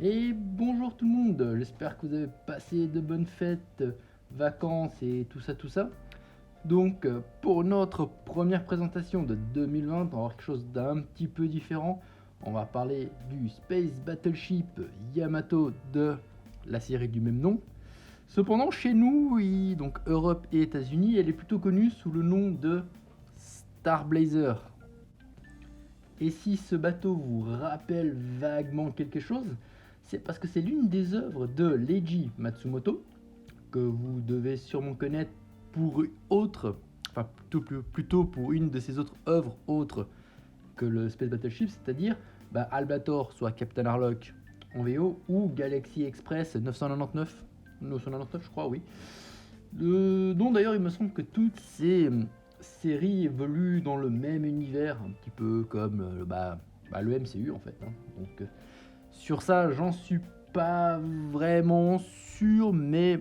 Et bonjour tout le monde, j'espère que vous avez passé de bonnes fêtes, vacances et tout ça, tout ça. Donc pour notre première présentation de 2020, on va voir quelque chose d'un petit peu différent. On va parler du Space Battleship Yamato de la série du même nom. Cependant chez nous, donc Europe et États-Unis, elle est plutôt connue sous le nom de Star Blazer. Et si ce bateau vous rappelle vaguement quelque chose, c'est parce que c'est l'une des œuvres de Leiji Matsumoto, que vous devez sûrement connaître pour autre, enfin plutôt pour une de ses autres œuvres autres que le Space Battleship, c'est-à-dire Albator, soit Captain Harlock en VO, ou Galaxy Express 999 je crois, oui. Dont d'ailleurs il me semble que toutes ces séries évoluent dans le même univers, un petit peu comme le MCU en fait. Donc sur ça, j'en suis pas vraiment sûr, mais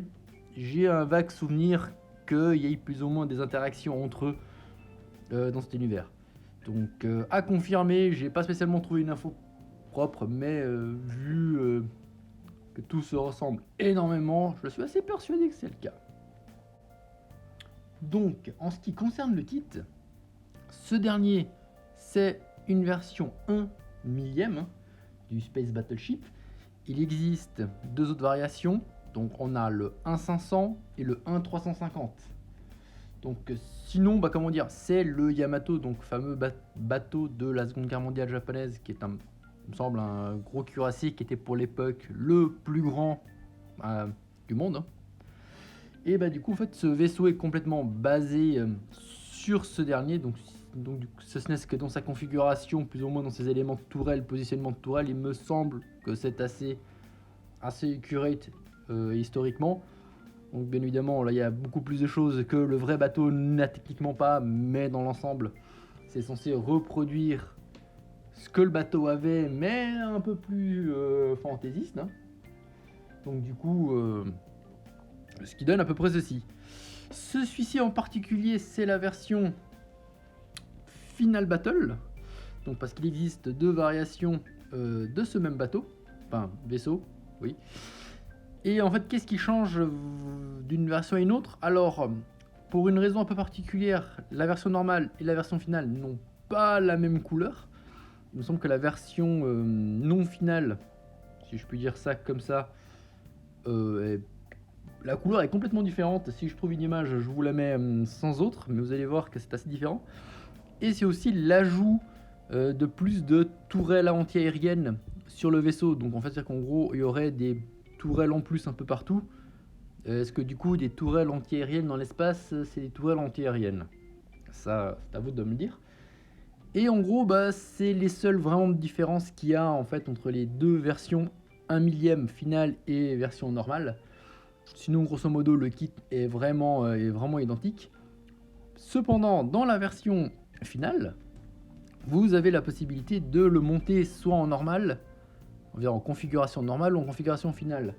j'ai un vague souvenir qu'il y ait plus ou moins des interactions entre eux dans cet univers. Donc à confirmer, j'ai pas spécialement trouvé une info propre, mais vu que tout se ressemble énormément, je suis assez persuadé que c'est le cas. Donc en ce qui concerne le titre, ce dernier c'est une version 1 millième du Space Battleship. Il existe deux autres variations, donc on a le 1.500 et le 1.350. Donc sinon, comment dire, c'est le Yamato, donc fameux bateau de la Seconde Guerre mondiale japonaise, qui est il me semble un gros cuirassé qui était pour l'époque le plus grand du monde. Et du coup, en fait, ce vaisseau est complètement basé sur ce dernier, donc ce n'est que dans sa configuration, plus ou moins dans ses éléments de tourelle, positionnement de tourelle, il me semble que c'est assez accurate historiquement. Donc bien évidemment, là il y a beaucoup plus de choses que le vrai bateau n'a techniquement pas, mais dans l'ensemble, c'est censé reproduire ce que le bateau avait, mais un peu plus fantaisiste. Donc du coup, ce qui donne à peu près ceci. Celui-ci en particulier, c'est la version Final Battle. Donc parce qu'il existe deux variations de ce même bateau, enfin vaisseau, oui. Et en fait, qu'est-ce qui change d'une version à une autre? Alors, pour une raison un peu particulière, la version normale et la version finale n'ont pas la même couleur. Il me semble que la version non finale, si je puis dire ça comme ça, la couleur est complètement différente. Si je trouve une image, je vous la mets sans autre, mais vous allez voir que c'est assez différent. Et c'est aussi l'ajout de plus de tourelles anti-aériennes sur le vaisseau. Donc en fait, c'est qu'en gros, il y aurait des tourelles en plus un peu partout. Est-ce que du coup, des tourelles anti-aériennes dans l'espace, c'est des tourelles anti-aériennes? Ça, c'est à vous de me le dire. Et en gros, c'est les seules vraiment différences qu'il y a en fait entre les deux versions 1 millième finale et version normale. Sinon, grosso modo, le kit est vraiment identique. Cependant, dans la version finale, vous avez la possibilité de le monter soit en normal, en configuration normale ou en configuration finale.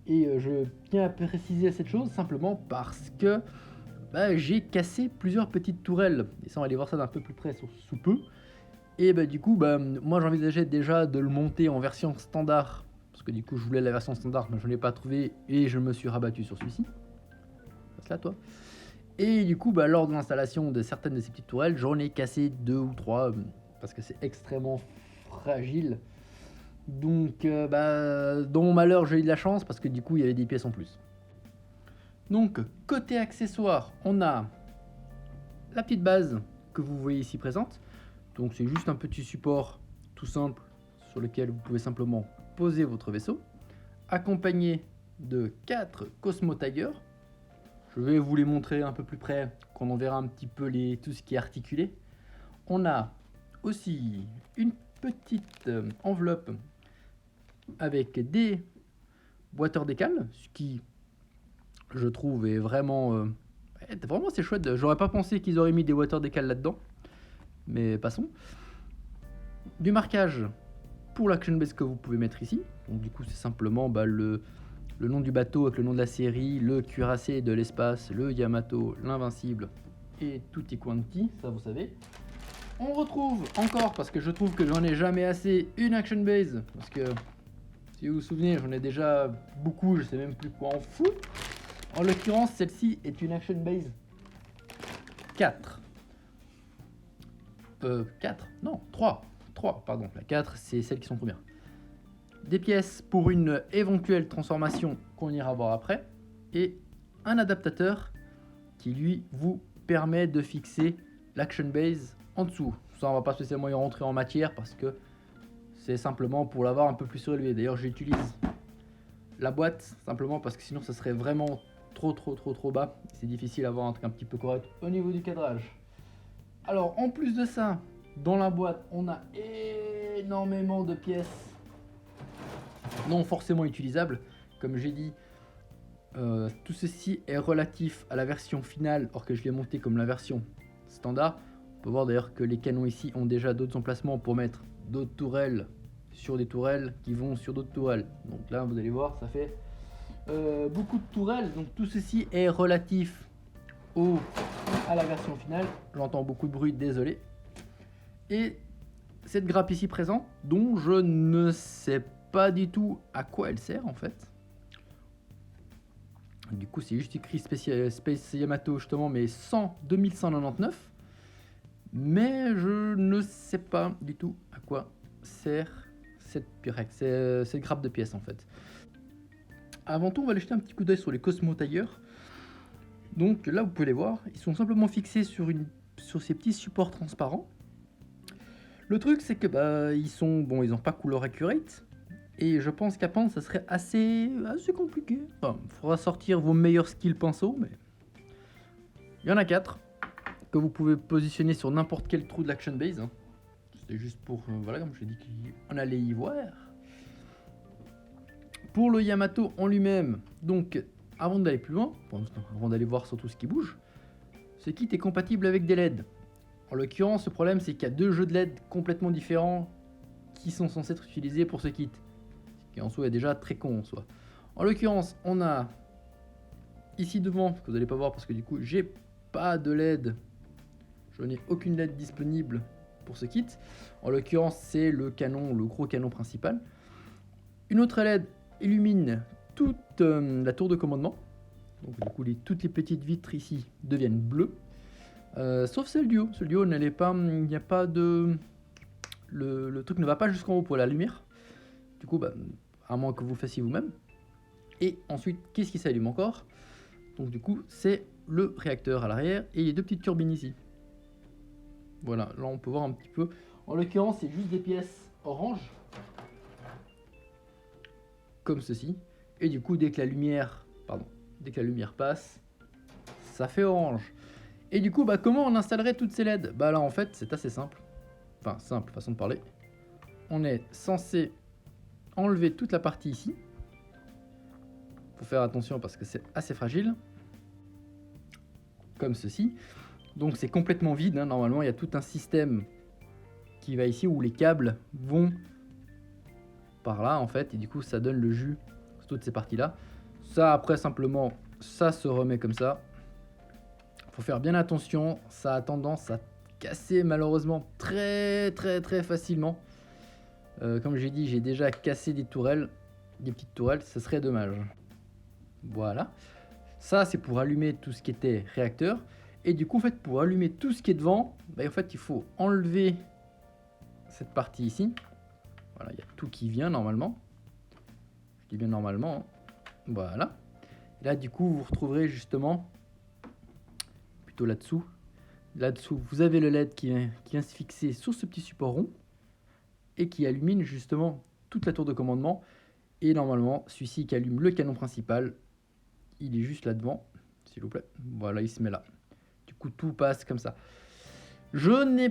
Et je tiens à préciser cette chose simplement parce que j'ai cassé plusieurs petites tourelles. Et ça, on va aller voir ça d'un peu plus près sous peu. Et du coup, moi j'envisageais déjà de le monter en version standard. Parce que du coup, je voulais la version standard, mais je ne l'ai pas trouvé et je me suis rabattu sur celui-ci. Passe là, toi. Et du coup, lors de l'installation de certaines de ces petites tourelles, j'en ai cassé 2 ou 3 parce que c'est extrêmement fragile. Donc, dans mon malheur, j'ai eu de la chance parce que du coup, il y avait des pièces en plus. Donc, côté accessoires, on a la petite base que vous voyez ici présente. Donc, c'est juste un petit support tout simple sur lequel vous pouvez simplement poser votre vaisseau, accompagné de 4 Cosmo Tiger. Je vais vous les montrer un peu plus près quand on verra un petit peu tout ce qui est articulé. On a aussi une petite enveloppe avec des boîteurs décales, ce qui je trouve est vraiment c'est chouette. J'aurais pas pensé qu'ils auraient mis des boîteurs décales là-dedans, mais passons. Du marquage pour l'action base que vous pouvez mettre ici. Donc du coup c'est simplement le nom du bateau avec le nom de la série, le cuirassé de l'espace, le Yamato, l'invincible et tutti quanti, ça vous savez. On retrouve encore, parce que je trouve que j'en ai jamais assez, une action base, parce que Si vous vous souvenez, j'en ai déjà beaucoup, je sais même plus quoi en foutre. En l'occurrence, celle-ci est une Action Base 4. 4 Non, 3. 3, pardon. La 4, c'est celles qui sont premières. Des pièces pour une éventuelle transformation qu'on ira voir après. Et un adaptateur qui, lui, vous permet de fixer l'Action Base en dessous. Ça, on va pas spécialement y rentrer en matière parce que c'est simplement pour l'avoir un peu plus surélevé. D'ailleurs, j'utilise la boîte simplement parce que sinon, ça serait vraiment trop bas. C'est difficile d'avoir un truc un petit peu correct au niveau du cadrage. Alors, en plus de ça, dans la boîte, on a énormément de pièces non forcément utilisables. Comme j'ai dit, tout ceci est relatif à la version finale, or que je l'ai monté comme la version standard. On peut voir d'ailleurs que les canons ici ont déjà d'autres emplacements pour mettre d'autres tourelles sur des tourelles qui vont sur d'autres tourelles. Donc là, vous allez voir, ça fait beaucoup de tourelles. Donc tout ceci est relatif à la version finale. J'entends beaucoup de bruit, désolé. Et cette grappe ici présente, dont je ne sais pas du tout à quoi elle sert en fait. Du coup, c'est juste écrit Space Yamato justement, mais sans 2199. Mais je ne sais pas du tout à quoi sert cette grappe de pièces en fait. Avant tout, on va aller jeter un petit coup d'œil sur les Cosmo Tailleurs. Donc là, vous pouvez les voir, ils sont simplement fixés sur ces petits supports transparents. Le truc, c'est que ils n'ont pas couleur accurate. Et je pense qu'à pendre, ça serait assez compliqué. Enfin, il faudra sortir vos meilleurs skills pinceaux, mais il y en a 4 que vous pouvez positionner sur n'importe quel trou de l'Action Base. Hein. C'était juste pour, voilà, comme je l'ai dit, qu'on allait y voir. Pour le Yamato en lui-même, donc avant d'aller plus loin, avant d'aller voir surtout ce qui bouge, ce kit est compatible avec des LED. En l'occurrence, le problème c'est qu'il y a 2 jeux de LED complètement différents qui sont censés être utilisés pour ce kit. Ce qui en soi est déjà très con en soi. En l'occurrence, on a ici devant, que vous n'allez pas voir parce que du coup j'ai pas de LED. Je n'ai aucune LED disponible pour ce kit. En l'occurrence, c'est le gros canon principal. Une autre LED illumine toute la tour de commandement. Donc du coup, toutes les petites vitres ici deviennent bleues. Sauf celle du haut. Celle du haut, il n'y a pas de... Le truc ne va pas jusqu'en haut pour la lumière. Du coup, à moins que vous le fassiez vous-même. Et ensuite, qu'est-ce qui s'allume encore? Donc du coup, c'est le réacteur à l'arrière et les 2 petites turbines ici. Voilà, là on peut voir un petit peu. En l'occurrence, c'est juste des pièces orange. Comme ceci. Et du coup, dès que la lumière passe, ça fait orange. Et du coup, comment on installerait toutes ces LED? Là, en fait, c'est assez simple. Enfin, simple, façon de parler. On est censé enlever toute la partie ici. Faut faire attention parce que c'est assez fragile. Comme ceci. Donc c'est complètement vide, hein. Normalement il y a tout un système qui va ici où les câbles vont par là en fait. Et du coup ça donne le jus sur toutes ces parties là. Ça après simplement ça se remet comme ça. Faut faire bien attention, ça a tendance à casser malheureusement très facilement. Comme j'ai dit, j'ai déjà cassé des petites tourelles, ça serait dommage. Voilà. Ça c'est pour allumer tout ce qui était réacteur. Et du coup, en fait, pour allumer tout ce qui est devant, en fait, il faut enlever cette partie ici. Voilà, il y a tout qui vient normalement. Je dis bien normalement. Hein. Voilà. Et là, du coup, vous retrouverez justement, plutôt là-dessous. Là-dessous, vous avez le LED qui vient se fixer sur ce petit support rond et qui illumine justement toute la tour de commandement. Et normalement, celui-ci qui allume le canon principal, il est juste là devant, s'il vous plaît. Voilà, il se met là. Du coup, tout passe comme ça. Je n'ai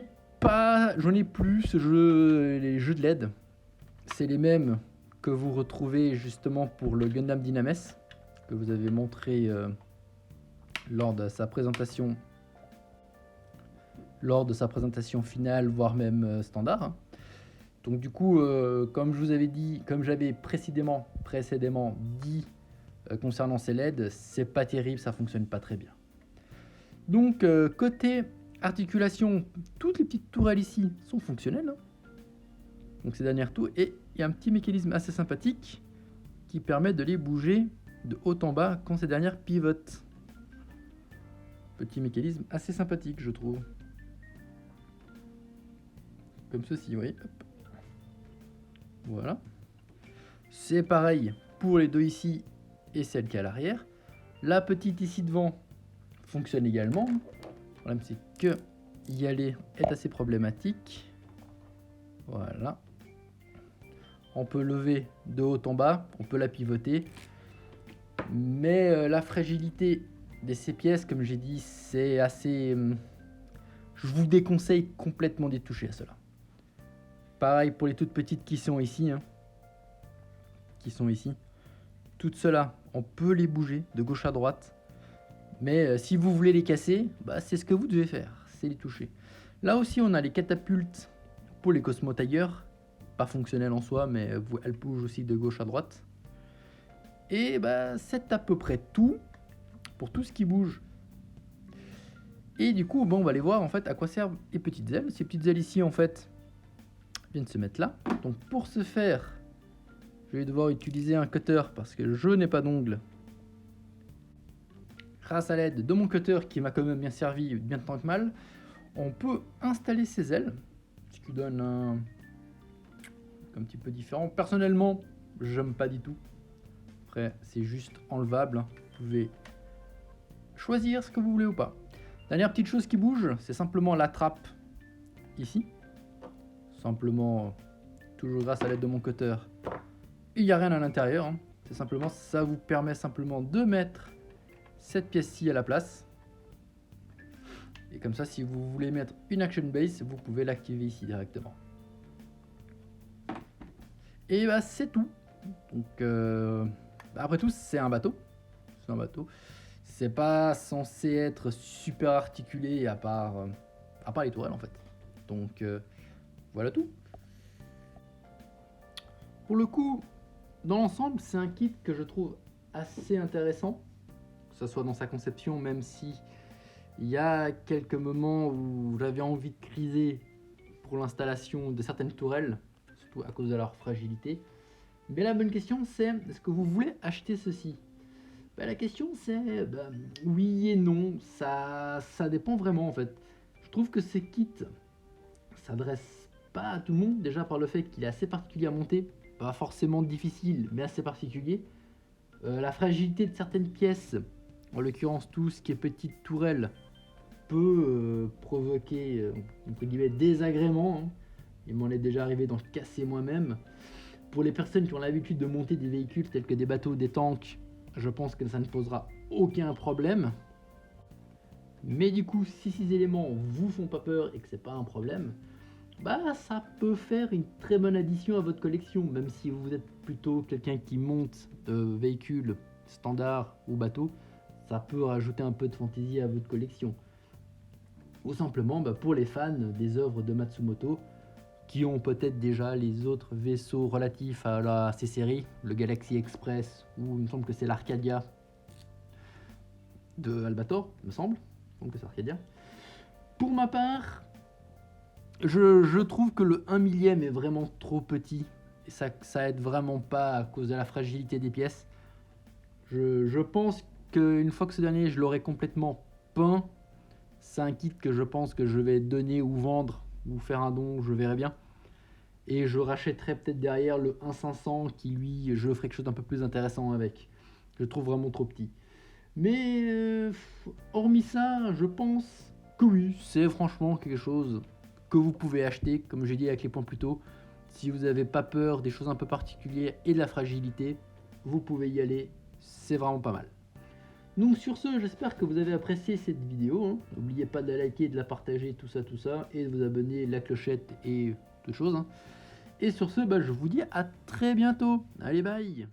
plus les jeux de LED. C'est les mêmes que vous retrouvez justement pour le Gundam Dynames, que vous avez montré lors de sa présentation finale, voire même standard. Hein. Donc du coup, comme je vous avais dit, comme j'avais précédemment dit concernant ces LED, c'est pas terrible, ça fonctionne pas très bien. Donc côté articulation, toutes les petites tourelles ici sont fonctionnelles. Hein. Donc ces dernières tours, et il y a un petit mécanisme assez sympathique qui permet de les bouger de haut en bas quand ces dernières pivotent. Petit mécanisme assez sympathique, je trouve. Comme ceci, oui. Hop. Voilà. C'est pareil pour les deux ici et celle qui est à l'arrière. La petite ici devant fonctionne également. Le problème, c'est que y aller est assez problématique. Voilà. On peut lever de haut en bas, on peut la pivoter. Mais la fragilité de ces pièces, comme j'ai dit, c'est assez... je vous déconseille complètement d'y toucher à cela. Pareil pour les toutes petites qui sont ici. Qui sont ici. Toutes ceux-là, on peut les bouger de gauche à droite. Mais si vous voulez les casser, bah, c'est ce que vous devez faire, c'est les toucher. Là aussi, on a les catapultes pour les Cosmo Tiger. Pas fonctionnelles en soi, mais elles bougent aussi de gauche à droite. Et bah, c'est à peu près tout pour tout ce qui bouge. Et du coup, bon, on va aller voir en fait à quoi servent les petites ailes. Ces petites ailes ici, en fait, viennent se mettre là. Donc pour ce faire, je vais devoir utiliser un cutter parce que je n'ai pas d'ongles. Grâce à l'aide de mon cutter qui m'a quand même bien servi, bien tant que mal, on peut installer ces ailes, ce qui donne un petit peu différent. Personnellement, j'aime pas du tout. Après, c'est juste enlevable. Vous pouvez choisir ce que vous voulez ou pas. Dernière petite chose qui bouge, c'est simplement la trappe ici. Simplement, toujours grâce à l'aide de mon cutter. Il n'y a rien à l'intérieur. C'est simplement, ça vous permet simplement de mettre cette pièce-ci à la place. Et comme ça, si vous voulez mettre une action base, vous pouvez l'activer ici directement. Et bah c'est tout. Donc après tout, c'est un bateau. C'est un bateau. C'est pas censé être super articulé à part les tourelles en fait. Donc voilà tout. Pour le coup, dans l'ensemble, c'est un kit que je trouve assez intéressant. Que ce soit dans sa conception, même si il y a quelques moments où j'avais envie de criser pour l'installation de certaines tourelles, surtout à cause de leur fragilité. Mais la bonne question c'est, est-ce que vous voulez acheter ceci? La question c'est, oui et non, ça dépend vraiment en fait. Je trouve que ces kits s'adressent pas à tout le monde, déjà par le fait qu'il est assez particulier à monter, pas forcément difficile, mais assez particulier. La fragilité de certaines pièces, en l'occurrence tout ce qui est petite tourelle, peut provoquer entre guillemets désagréments. Il m'en est déjà arrivé d'en casser moi-même. Pour les personnes qui ont l'habitude de monter des véhicules tels que des bateaux, des tanks, je pense que ça ne posera aucun problème. Mais du coup, si ces éléments vous font pas peur et que c'est pas un problème, ça peut faire une très bonne addition à votre collection, même si vous êtes plutôt quelqu'un qui monte de véhicules standards ou bateaux, ça peut rajouter un peu de fantaisie à votre collection. Ou simplement pour les fans des œuvres de Matsumoto, qui ont peut-être déjà les autres vaisseaux relatifs à ces séries, le Galaxy Express, ou il me semble que c'est l'Arcadia de Albator, il me semble que c'est Arcadia. Pour ma part, je trouve que le 1 millième est vraiment trop petit, et ça aide vraiment pas à cause de la fragilité des pièces. Je pense qu'une fois que ce dernier, je l'aurai complètement peint, c'est un kit que je pense que je vais donner ou vendre, ou faire un don, je verrai bien. Et je rachèterai peut-être derrière le 1.500 qui lui, je ferai quelque chose d'un peu plus intéressant avec. Je le trouve vraiment trop petit. Mais hormis ça, je pense que oui, c'est franchement quelque chose que vous pouvez acheter, comme j'ai dit avec les points plus tôt. Si vous n'avez pas peur des choses un peu particulières et de la fragilité, vous pouvez y aller, c'est vraiment pas mal. Donc sur ce, j'espère que vous avez apprécié cette vidéo. N'oubliez pas de la liker, de la partager, tout ça, et de vous abonner, la clochette et toutes choses. Et sur ce, je vous dis à très bientôt. Allez, bye!